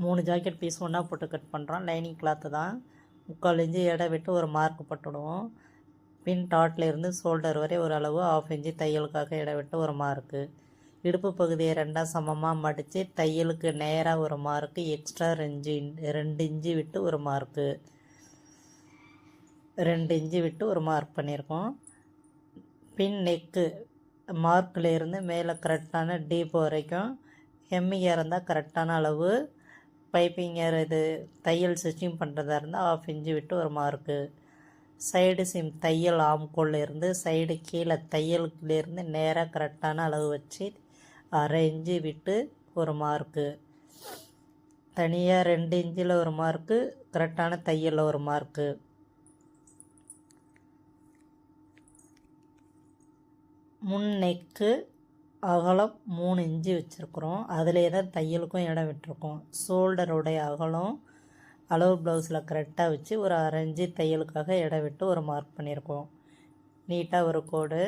3 jacket piece ஒன்றா போட்டு cut பண்ணுறோம். லைனிங் கிளாத்து தான். 3/4 இன்ச்சு எடை விட்டு ஒரு மார்க் போட்டுடுவோம். பின் டாட்லேருந்து ஷோல்டர் வரை ஒரு அளவு 1/2 இன்ச்சு தையலுக்காக எடை விட்டு ஒரு மார்க்கு. இடுப்பு பகுதியை 2ஆக சமமாக மடித்து தையலுக்கு நேராக ஒரு மார்க்கு, எக்ஸ்ட்ரா 2 இன்ச்சு விட்டு ஒரு மார்க்கு, 2 இன்ச்சு விட்டு ஒரு மார்க் பண்ணியிருக்கோம். பின் நெக்கு மார்க்கிலேருந்து மேலே கரெக்டான டீப் வரைக்கும் ஹெம்மிங் இருந்தால் கரெக்டான அளவு, பைப்பிங் இது தையல் ஸ்டிச்சிங் பண்ணுறதா இருந்தால் 1/2 இன்ச்சு விட்டு ஒரு மார்க்கு. சைடு சிம் தையல் ஆம்கோல்லேருந்து சைடு கீழே தையலுக்குலேருந்து நேராக கரெக்டான அளவு வச்சு 1/2 இன்ச்சு விட்டு ஒரு மார்க்கு. தனியாக 2 இன்ச்சில் ஒரு மார்க்கு, கரெக்டான தையலில் ஒரு மார்க்கு. முன் நெக்கு அகலம் 3 இன்ச்சு வச்சுருக்குறோம். அதிலே தான் தையலுக்கும் இடம் விட்டுருக்கோம். ஷோல்டருடைய அகலம் அளவு ப்ளவுஸில் கரெக்டாக வச்சு ஒரு 1/2 இன்ச்சு தையலுக்காக இடம் விட்டு ஒரு மார்க் பண்ணியிருக்கோம். நீட்டாக ஒரு கோடு,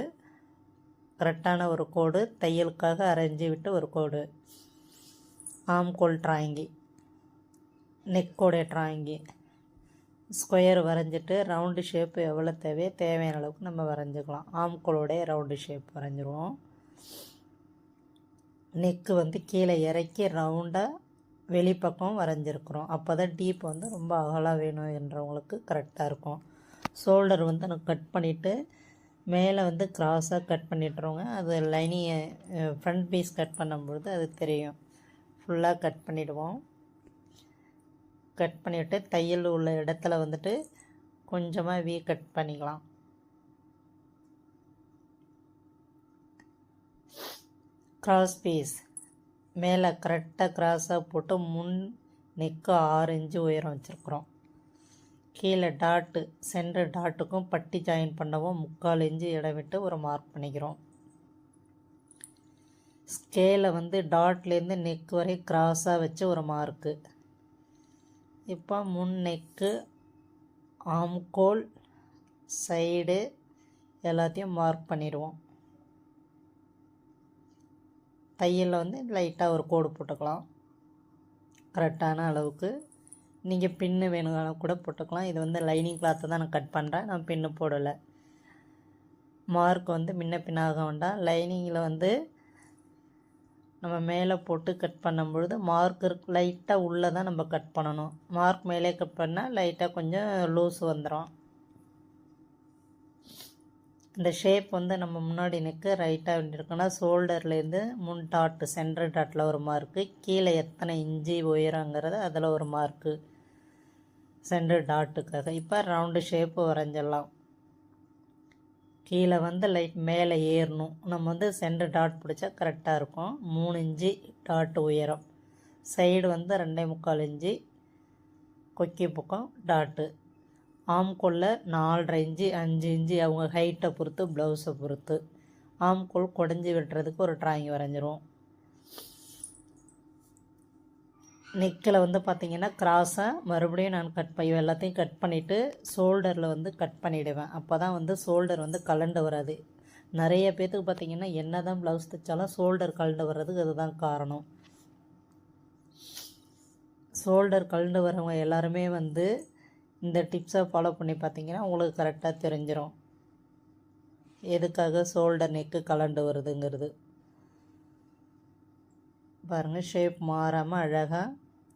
கரெக்டான ஒரு கோடு, தையலுக்காக 1/2 இன்ச்சு விட்டு ஒரு கோடு. ஆம்கோல் ட்ராயிங்கி, நெக்கோடைய ட்ராயிங்கி ஸ்கொயர் வரைஞ்சிட்டு ரவுண்டு ஷேப்பு எவ்வளோ தேவையான அளவுக்கு நம்ம வரைஞ்சிக்கலாம். ஆம்கோலோடைய ரவுண்டு ஷேப் வரைஞ்சிருவோம். நெக்கு வந்து கீழே இறக்கி ரவுண்டாக வெளிப்பக்கம் வரைஞ்சிருக்கிறோம். அப்போ தான் டீப் வந்து ரொம்ப அகலாக வேணும் என்றவங்களுக்கு கரெக்டாக இருக்கும். ஷோல்டர் வந்து நம்ம கட் பண்ணிவிட்டு மேலே வந்து கிராஸாக கட் பண்ணிட்டுருவோங்க. அது லைனிங்கை ஃப்ரண்ட் பீஸ் கட் பண்ணும்பொழுது அது தெரியும். ஃபுல்லாக கட் பண்ணிவிடுவோம். கட் பண்ணிவிட்டு தையல் உள்ள இடத்துல வந்துட்டு கொஞ்சமாக வி கட் பண்ணிக்கலாம். கிராஸ் பீஸ் மேலே கரெக்டாக கிராஸாக போட்டு முன் நெக்கு 6 இன்ச்சு உயரம் வச்சுருக்குறோம். கீழே டாட்டு சென்டர் டாட்டுக்கும் பட்டி ஜாயின் பண்ணவும் 3/4 இன்ச்சு இடம் விட்டு ஒரு மார்க் பண்ணிக்கிறோம். ஸ்கேலை வந்து டாட்லேருந்து நெக் வரை கிராஸாக வச்சு ஒரு மார்க்கு. இப்போ முன் நெக்கு, ஆம்கோல், சைடு எல்லாத்தையும் மார்க் பண்ணிடுவோம். தையலில் வந்து லைட்டாக ஒரு கோடு போட்டுக்கலாம் கரெக்டான அளவுக்கு. நீங்கள் பின்னு வேணும்னாலும் கூட போட்டுக்கலாம். இது வந்து லைனிங் கிளாத்தை தான் நான் கட் பண்ணுறேன், நான் பின்னு போடலை. மார்க் வந்து முன்ன பின்னாக வேண்டாம். லைனிங்கில் வந்து நம்ம மேலே போட்டு கட் பண்ணும்பொழுது மார்க் லைட்டாக உள்ளே தான் நம்ம கட் பண்ணணும். மார்க் மேலே கட் பண்ணால் லைட்டாக கொஞ்சம் லூஸ் வந்துடும். இந்த ஷேப் வந்து நம்ம முன்னாடி நெக்கு ரைட்டாக வேண்டியிருக்குன்னா ஷோல்டர்லேருந்து முன் டாட்டு சென்டர் டாட்டில் ஒரு மார்க்கு, கீழே எத்தனை இன்ச்சு உயரங்கிறது அதில் ஒரு மார்க்கு சென்டர் டாட்டுக்காக. இப்போ ரவுண்டு ஷேப்பு வரைஞ்சிடலாம். கீழே வந்து லைட் மேலே ஏறணும். நம்ம வந்து சென்டர் டாட் பிடிச்சா கரெக்டாக இருக்கும். 3 இன்ச்சு டாட்டு உயரம், சைடு வந்து 2.25 இன்ச்சு கொக்கி பக்கம் டாட்டு. ஆம்கோலில் 4.5 இன்ச்சு 5 இன்ச்சு அவங்க ஹைட்டை பொறுத்து ப்ளவுஸை பொறுத்து. ஆம்கோல் குடஞ்சி வெட்டுறதுக்கு ஒரு ட்ராயிங் வரைஞ்சிரும். நெக்கில் வந்து பார்த்திங்கன்னா கிராஸாக மறுபடியும் நான் எல்லாத்தையும் கட் பண்ணிவிட்டு ஷோல்டரில் வந்து கட் பண்ணிவிடுவேன். அப்போ தான் வந்து ஷோல்டர் வந்து கலண்டு வராது. நிறைய பேர்த்துக்கு பார்த்திங்கன்னா என்ன தான் ப்ளவுஸ் தைச்சாலும் ஷோல்டர் கலண்டு வர்றதுக்கு அதுதான் காரணம். ஷோல்டர் கலண்டு வரவங்க எல்லாருமே வந்து இந்த டிப்ஸை ஃபாலோ பண்ணி பார்த்திங்கன்னா உங்களுக்கு கரெக்டாக தெரிஞ்சிடும் எதுக்காக ஷோல்டர் நெக்கு கலண்டு வருதுங்கிறது. பாருங்கள், ஷேப் மாறாமல் அழகாக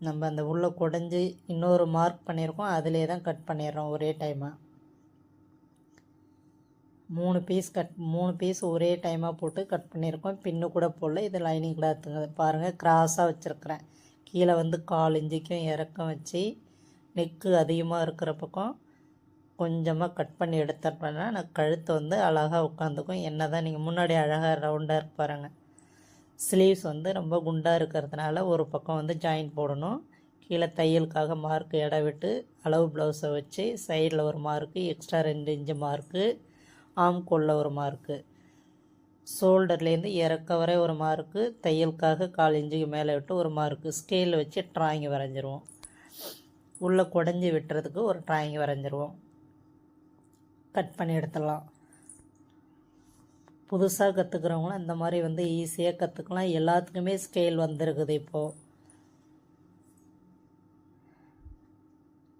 நம்ம அந்த உள்ளே குடஞ்சி இன்னொரு மார்க் பண்ணியிருக்கோம், அதிலே தான் கட் பண்ணிடுறோம் ஒரே டைமாக. 3 பீஸ் ஒரே டைமாக போட்டு கட் பண்ணியிருக்கோம். பின்னு கூட போடல. இது லைனிங் கிளாத்துங்க. பாருங்கள், கிராஸாக வச்சுருக்கிறேன். கீழே வந்து 1/4 இன்ச்சுக்கும் இறக்கம் வச்சு நெக்கு அதிகமாக இருக்கிற பக்கம் கொஞ்சமாக கட் பண்ணி எடுத்துட்டோம்னா நான் கழுத்து வந்து அழகாக உட்காந்துக்கும். என்ன தான் நீங்கள் முன்னாடி அழகாக ரவுண்டாக இருக்கு பாருங்கள். ஸ்லீவ்ஸ் வந்து ரொம்ப குண்டாக இருக்கிறதுனால ஒரு பக்கம் வந்து ஜாயின் போடணும். கீழே தையலுக்காக மார்க்கு இடம் விட்டு அளவு ப்ளவுஸை வச்சு சைடில் ஒரு மார்க்கு, எக்ஸ்ட்ரா 2 இன்ச்சு மார்க்கு, ஆம்கோலில் ஒரு மார்க்கு, ஷோல்டர்லேருந்து இறக்க வரை ஒரு மார்க்கு, தையலுக்காக 1/4 இன்ச்சுக்கு மேலே விட்டு ஒரு மார்க்கு. ஸ்கேலில் வச்சு ட்ராயிங் வரைஞ்சிருவோம். உள்ளே குடஞ்சி வெட்டுறதுக்கு ஒரு ட்ராயிங் வரைஞ்சிருவோம். கட் பண்ணி எடுத்துடலாம். புதுசாக கற்றுக்கிறவங்களும் இந்த மாதிரி வந்து ஈஸியாக கற்றுக்கலாம். எல்லாத்துக்குமே ஸ்கேல் வந்துருக்குது இப்போது.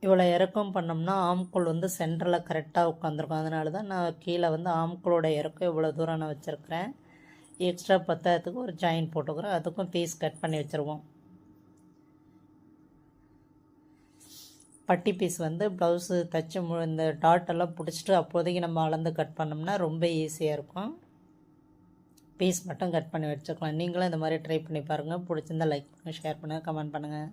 இவ்வளோ இறக்கம் பண்ணோம்னா ஆம்கோல் வந்து சென்டரில் கரெக்டாக உட்காந்துருக்கும். அதனால தான் நான் கீழே வந்து ஆம்கோலோட இறக்கம் இவ்வளோ தூரம் நான் வச்சுருக்கிறேன். எக்ஸ்ட்ரா பத்தாயிரத்துக்கு ஒரு ஜாயின் போட்டுக்கிறோம். அதுக்கும் பீஸ் கட் பண்ணி வச்சுருவோம். பட்டி பீஸ் வந்து ப்ளவுஸு தைச்சி இந்த டாட்டெல்லாம் பிடிச்சிட்டு அப்போதைக்கு நம்ம அளந்து கட் பண்ணோம்னா ரொம்ப ஈஸியாக இருக்கும். பீஸ் மட்டும் கட் பண்ணி வச்சுக்கலாம். நீங்களும் இந்த மாதிரி ட்ரை பண்ணி பாருங்கள். பிடிச்சிருந்தா லைக் பண்ணுங்கள், ஷேர் பண்ணுங்கள், கமெண்ட் பண்ணுங்கள்.